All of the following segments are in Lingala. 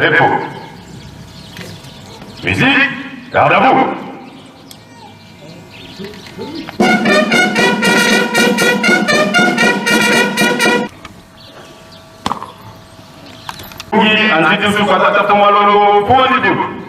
Repos. Musique, garde à vous. Anzidi usukata tumalolo ponibu.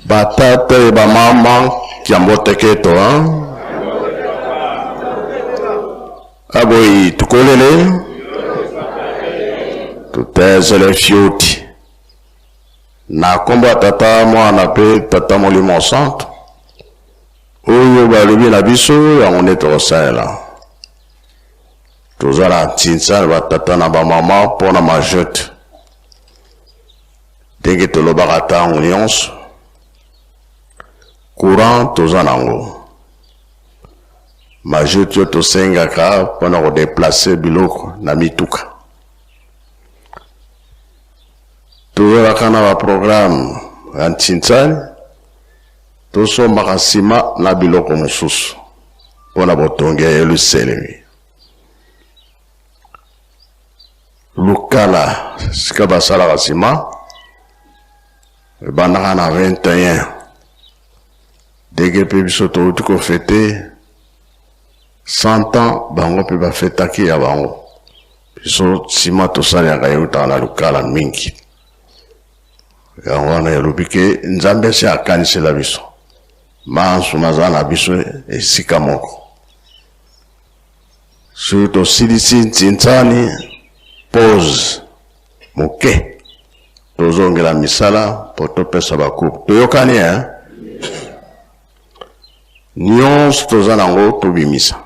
Batata e ba mama kiambote to aboy tukolele tuteze le fioti na komba tata mwana pe tata molimo santo oyo balobi na biso yango nde tokosala tozala ntinsa batata na bamama mpona majote ndenge tolobaka ntango nyonso courant toza nango majote oyo tosengaka mpona kodeplace biloko na mituka tozalaka na baprogramme ya ntintsani tosombaka nsima na biloko mosusu mpona botongi ya Yelusalemi lukala sika basalaka nsima ebandaka na 21 dege pe biso touti kofete 100 ans bango pe bafetaki ya bango biso nsima tosaliaka eutaka na lukala mingi yango wana elobi ke nzambe asi akanisela biso mansuma aza na biso esika moko soki tosilisi ntintsani pose moke tozongela misala po topesa bakupe toyokani nyonso toza nango tobimisa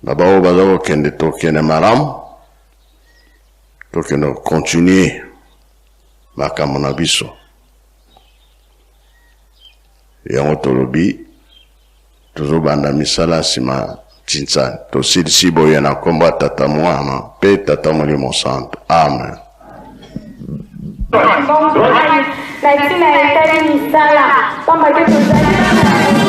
na bao baza kokende tokende malamu tokende continue makambo na biso yango tolobi tozobanda misala nsima ntintsani tosilisi boye na nkombo ya tata mwana mpe tata molimo santo amen. Na ntina etali misala pamba te tozali